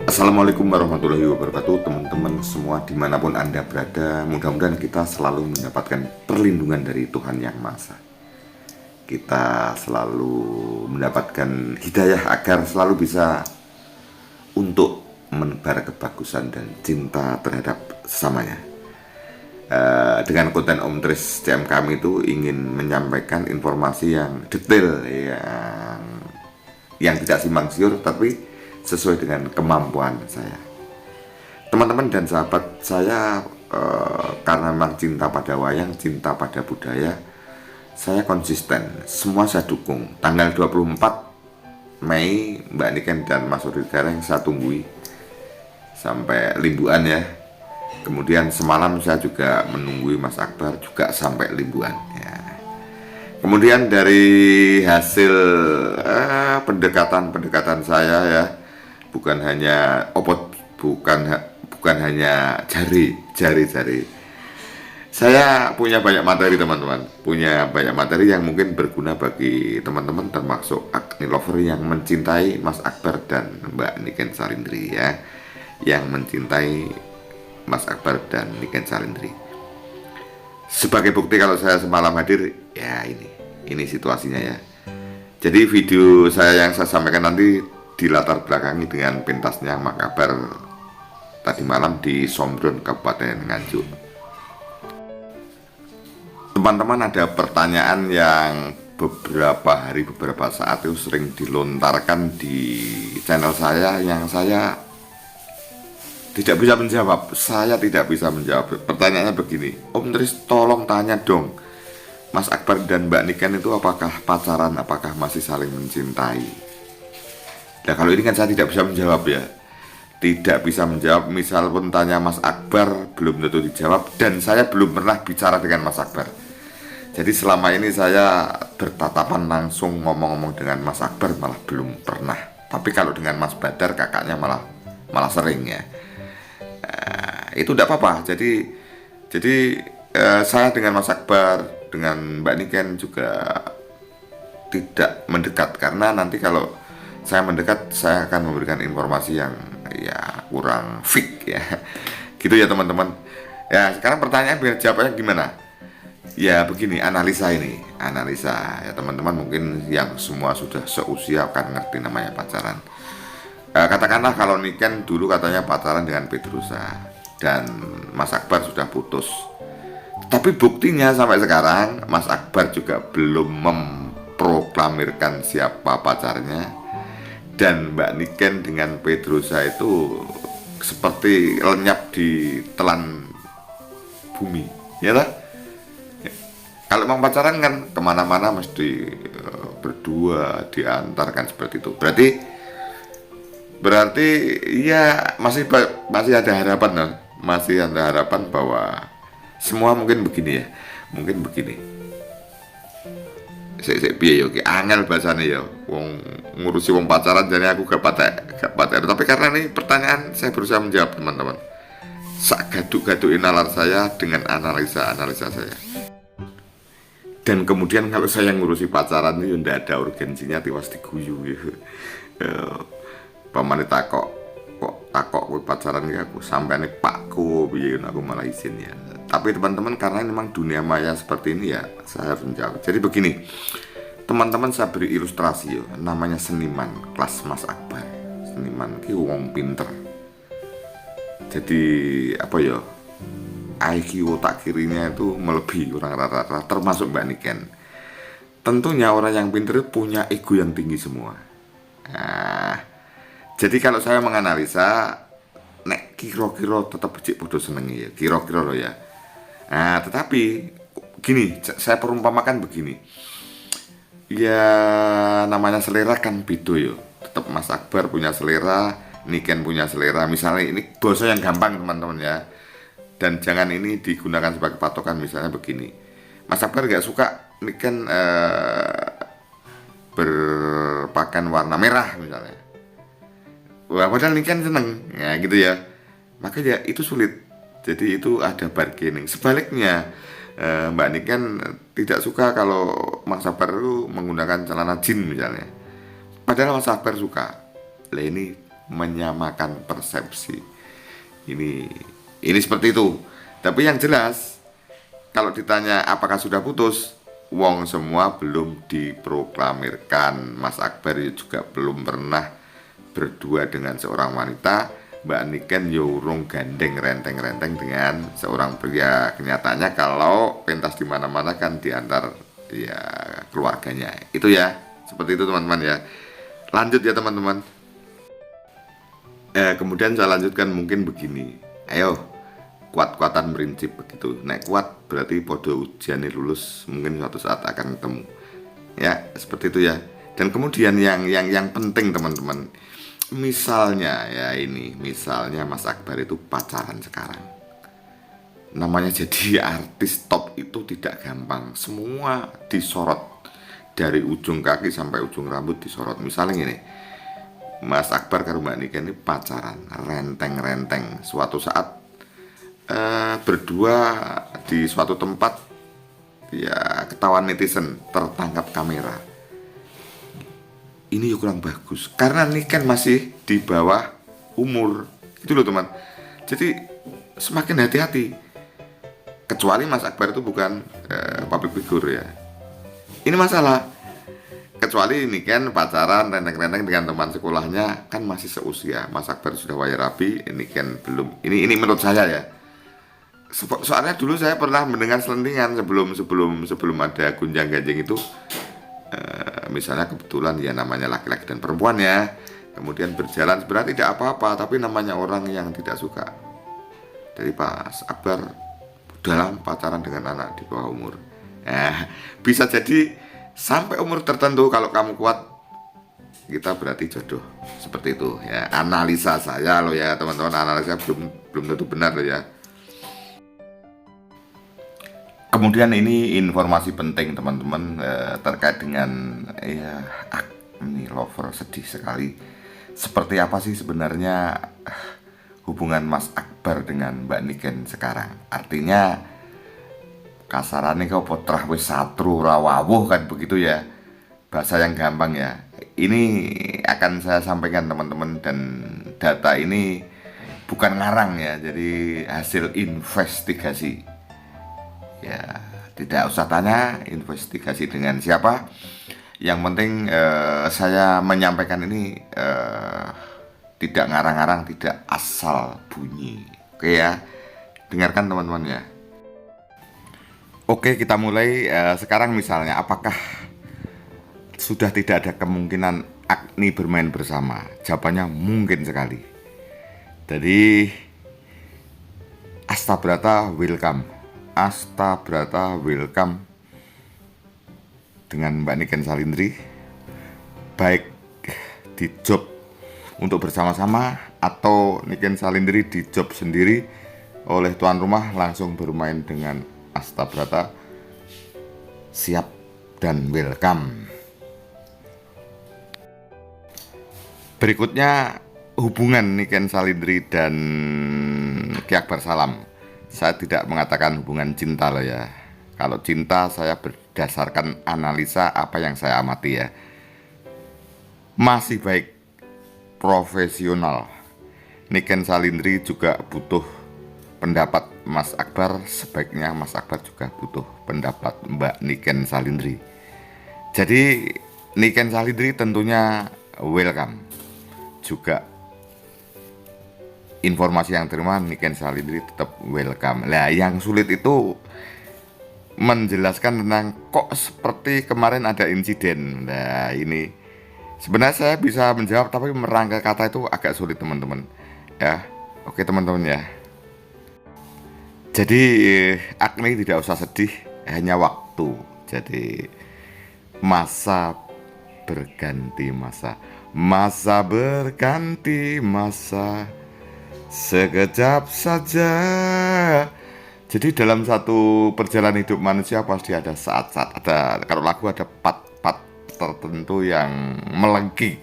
Assalamualaikum warahmatullahi wabarakatuh, teman-teman semua dimanapun Anda berada. Mudah-mudahan kita selalu mendapatkan perlindungan dari Tuhan Yang Maha Esa. Kita selalu mendapatkan hidayah agar selalu bisa untuk menebar kebagusan dan cinta terhadap sesamanya. Dengan konten Om Tris CM kami itu ingin menyampaikan informasi yang detail, yang tidak simpang siur, tapi sesuai dengan kemampuan saya. Teman-teman dan sahabat saya, karena memang cinta pada wayang, cinta pada budaya, saya konsisten, semua saya dukung. Tanggal 24 Mei Mbak Niken dan Mas Rudi Gareng saya tunggui sampai limbuan ya. Kemudian semalam saya juga menunggui Mas Akbar juga sampai limbuan ya. Kemudian dari hasil pendekatan saya ya, bukan hanya bukan hanya jari. Saya punya banyak materi, teman-teman. Punya banyak materi yang mungkin berguna bagi teman-teman, termasuk Agni lover yang mencintai Mas Akbar dan Mbak Niken Salindri ya. Yang mencintai Mas Akbar dan Niken Salindri. Sebagai bukti kalau saya semalam hadir, ya ini situasinya ya. Jadi video saya yang saya sampaikan nanti dilatar belakangi dengan pentasnya Mas Akbar tadi malam di Sombron, Kabupaten Nganjuk. Teman-teman, ada pertanyaan yang beberapa saat itu sering dilontarkan di channel saya yang saya tidak bisa menjawab. Saya tidak bisa menjawab. Pertanyaannya begini, Om Tris tolong tanya dong, Mas Akbar dan Mbak Niken itu apakah pacaran, apakah masih saling mencintai? Nah, kalau ini kan saya tidak bisa menjawab ya. Tidak bisa menjawab, misal pun tanya Mas Akbar belum tentu dijawab, dan saya belum pernah bicara dengan Mas Akbar. Jadi selama ini saya bertatapan langsung ngomong-ngomong dengan Mas Akbar malah belum pernah. Tapi kalau dengan Mas Badar kakaknya malah sering ya. Itu tidak apa-apa. Jadi saya dengan Mas Akbar, dengan Mbak Niken juga tidak mendekat, karena nanti kalau saya mendekat saya akan memberikan informasi yang ya kurang fix ya. Gitu ya teman-teman. Ya, sekarang pertanyaan biar jawabannya gimana? Ya begini, analisa ya teman-teman, mungkin yang semua sudah seusia akan ngerti namanya pacaran. Katakanlah kalau Niken dulu katanya pacaran dengan Pedrosa dan Mas Akbar sudah putus. Tapi buktinya sampai sekarang Mas Akbar juga belum memproklamirkan siapa pacarnya, dan Mbak Niken dengan Pedrosa itu seperti lenyap di telan bumi, ya tak? Kalau memang pacaran kan kemana-mana mesti berdua diantarkan seperti itu. Berarti ya masih ada harapan lah. Masih ada harapan bahwa semua mungkin begini ya. Mungkin begini. Saya piye yo ki angel bahasane ya. Wong ngurusi wong pacaran jadi aku gak patek. Tapi karena ini pertanyaan saya berusaha menjawab, teman-teman. Sak gaduk-gadukin nalar saya dengan analisa saya. Dan kemudian kalau saya ngurusi pacaran itu ndak ada urgensinya tiwas diguyu gitu. Pamane takok kowe pacaran ya aku sampeane pakku piye aku malah izin ya. Tapi teman-teman, karena memang dunia maya seperti ini ya saya harus menjawab. Jadi begini, teman-teman, saya beri ilustrasi ya, namanya seniman kelas Mas Akbar. Seniman ki wong pinter. Jadi apa ya? IQ otak kirinya itu melebihi orang rata-rata, termasuk Mbak Niken. Tentunya orang yang pintar punya ego yang tinggi semua. Nah, jadi kalau saya menganalisa, nek kira-kira tetap becik bodoh senengi ya, kira-kira loh ya. Nah, tetapi gini, saya perumpamakan begini. Ya namanya selera kan beda ya. Tetap Mas Akbar punya selera, Niken punya selera. Misalnya ini bahasa yang gampang teman-teman ya. Dan jangan ini digunakan sebagai patokan. Misalnya begini, Mas Akbar gak suka Niken berpakaian warna merah misalnya. Wah, padahal Niken seneng ya gitu ya. Makanya itu sulit. Jadi itu ada bargaining. Sebaliknya Mbak Niken tidak suka kalau Mas Akbar itu menggunakan celana jeans misalnya. Padahal Mas Akbar suka. Lah ini menyamakan persepsi. Ini seperti itu. Tapi yang jelas, kalau ditanya apakah sudah putus, wong semua belum diproklamirkan. Mas Akbar juga belum pernah berdua dengan seorang wanita. Mbak Niken urung gandeng renteng-renteng dengan seorang pria. Kenyataannya kalau pentas di mana-mana kan diantar ya keluarganya. Itu ya, seperti itu teman-teman ya. Lanjut ya teman-teman. Kemudian saya lanjutkan mungkin begini. Ayo, kuat-kuatan prinsip begitu. Nek kuat berarti podo ujian lulus, mungkin suatu saat akan ketemu. Ya, seperti itu ya. Dan kemudian yang penting teman-teman, misalnya Mas Akbar itu pacaran sekarang. Namanya jadi artis top itu tidak gampang. Semua disorot dari ujung kaki sampai ujung rambut disorot. Misalnya gini, Mas Akbar karo Mbak Nika ini pacaran, renteng-renteng. Suatu saat berdua di suatu tempat, ya ketahuan netizen, tertangkap kamera. Ini kurang bagus, karena ini kan masih di bawah umur, gitu loh teman. Jadi semakin hati-hati. Kecuali Mas Akbar itu bukan public figure ya. Ini masalah. Kecuali ini kan pacaran renteng-renteng dengan teman sekolahnya, kan masih seusia. Mas Akbar sudah waya rabi, ini kan belum. Ini menurut saya ya. Soalnya dulu saya pernah mendengar selentingan sebelum ada gunjang ganjing itu. Misalnya kebetulan ya namanya laki-laki dan perempuan ya, kemudian berjalan sebenarnya tidak apa-apa, tapi namanya orang yang tidak suka. Jadi Mas Akbar dalam pacaran dengan anak di bawah umur. Bisa jadi sampai umur tertentu kalau kamu kuat, kita berarti jodoh. Seperti itu ya, analisa saya loh ya teman-teman. Analisa belum tentu benar loh ya. Kemudian ini informasi penting teman-teman terkait dengan ini lover sedih sekali. Seperti apa sih sebenarnya hubungan Mas Akbar dengan Mbak Niken sekarang? Artinya kasarane kau potrah wis satru rawawuh kan begitu ya. Bahasa yang gampang ya. Ini akan saya sampaikan teman-teman, dan data ini bukan ngarang ya. Jadi hasil investigasi. Ya, tidak usah tanya investigasi dengan siapa. Yang penting saya menyampaikan ini tidak ngarang-ngarang, tidak asal bunyi. Oke ya, dengarkan teman-teman ya. Oke, kita mulai sekarang. Misalnya, apakah sudah tidak ada kemungkinan Agni bermain bersama? Jawabannya mungkin sekali. Jadi Astabrata welcome dengan Mbak Niken Salindri, baik di job untuk bersama-sama atau Niken Salindri di job sendiri oleh tuan rumah langsung bermain dengan Astabrata, siap dan welcome. Berikutnya hubungan Niken Salindri dan Ki Akbar Salam. Saya tidak mengatakan hubungan cinta loh ya. Kalau cinta saya berdasarkan analisa apa yang saya amati ya. Masih baik, profesional. Niken Salindri juga butuh pendapat Mas Akbar. Sebaiknya Mas Akbar juga butuh pendapat Mbak Niken Salindri. Jadi Niken Salindri tentunya welcome. Juga informasi yang terima, Niken Salindri tetap welcome. Nah, yang sulit itu menjelaskan tentang kok seperti kemarin ada insiden. Nah, ini sebenarnya saya bisa menjawab, tapi merangkai kata itu agak sulit teman-teman. Ya, oke teman-teman ya. Jadi Agni tidak usah sedih, hanya waktu. Jadi masa berganti masa, masa berganti masa. Sekejap saja. Jadi dalam satu perjalanan hidup manusia pasti ada saat-saat, ada, kalau lagu ada part-part tertentu yang melengking.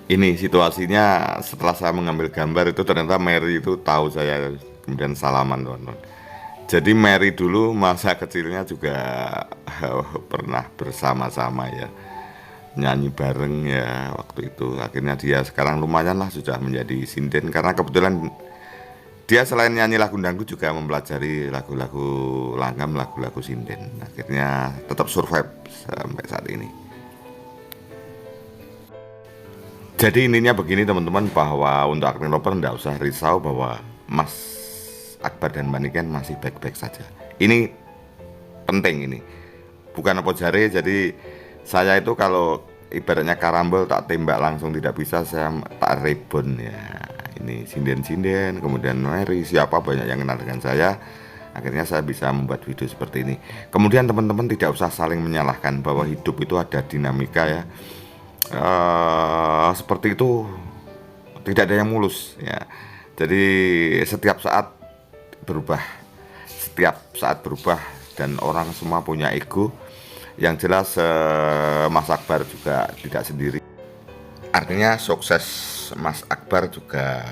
Ini situasinya setelah saya mengambil gambar itu ternyata Mary itu tahu saya, kemudian salaman teman-teman. Jadi Mary dulu masa kecilnya juga pernah bersama-sama ya. nyanyi bareng ya waktu itu. Akhirnya dia sekarang lumayan lah sudah menjadi sinden, karena kebetulan dia selain nyanyi lagu dangdut juga mempelajari lagu-lagu langgam, lagu-lagu sinden. Akhirnya tetap survive sampai saat ini. Jadi intinya begini teman-teman, bahwa untuk Acne Lover tidak usah risau bahwa Mas Akbar dan Mbak Niken masih baik-baik saja. Ini penting ini. Bukan apa jare, jadi saya itu kalau ibaratnya karambol tak tembak langsung tidak bisa, saya tak rebon ya. Ini sinden-sinden, kemudian Mary, siapa banyak yang kenal dengan saya. Akhirnya saya bisa membuat video seperti ini. Kemudian teman-teman tidak usah saling menyalahkan, bahwa hidup itu ada dinamika ya. Seperti itu, tidak ada yang mulus ya. Jadi setiap saat berubah dan orang semua punya ego. Yang jelas Mas Akbar juga tidak sendiri. Artinya sukses Mas Akbar juga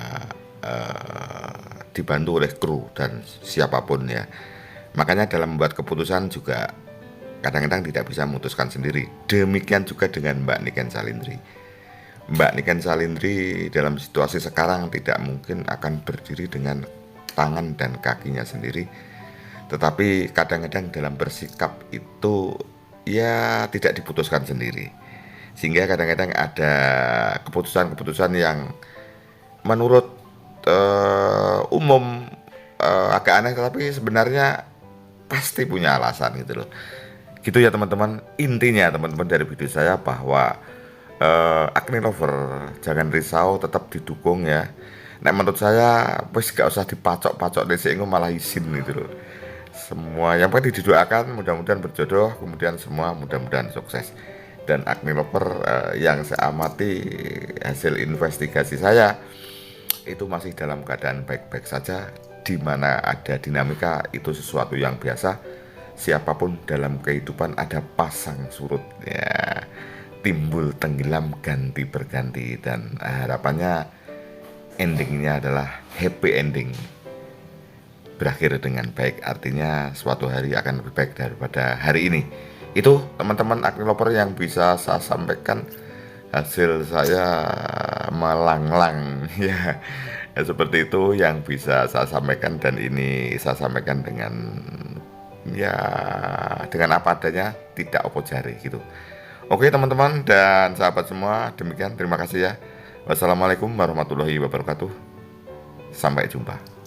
dibantu oleh kru dan siapapun ya. Makanya dalam membuat keputusan juga kadang-kadang tidak bisa memutuskan sendiri. Demikian juga dengan Mbak Niken Salindri. Mbak Niken Salindri dalam situasi sekarang tidak mungkin akan berdiri dengan tangan dan kakinya sendiri. Tetapi kadang-kadang dalam bersikap itu ya tidak diputuskan sendiri. Sehingga kadang-kadang ada keputusan-keputusan yang menurut umum agak aneh, tetapi sebenarnya pasti punya alasan gitu loh. Gitu ya teman-teman. Intinya teman-teman dari video saya bahwa Acne Lover jangan risau, tetap didukung ya. Nah menurut saya wis gak usah dipacok-pacok dhisik, malah izin gitu loh. Semua yang penting didoakan, mudah-mudahan berjodoh, kemudian semua mudah-mudahan sukses. Dan Acne Lover yang saya amati hasil investigasi saya itu masih dalam keadaan baik-baik saja. Di mana ada dinamika itu sesuatu yang biasa. Siapapun dalam kehidupan ada pasang surut ya, timbul tenggelam ganti berganti, dan harapannya endingnya adalah happy ending, berakhir dengan baik. Artinya suatu hari akan lebih baik daripada hari ini. Itu teman-teman Acne Lover yang bisa saya sampaikan. Hasil saya melanglang ya, seperti itu yang bisa saya sampaikan, dan ini saya sampaikan dengan ya dengan apa adanya, tidak opo jari gitu. Oke teman-teman dan sahabat semua, demikian, terima kasih ya. Wassalamualaikum warahmatullahi wabarakatuh. Sampai jumpa.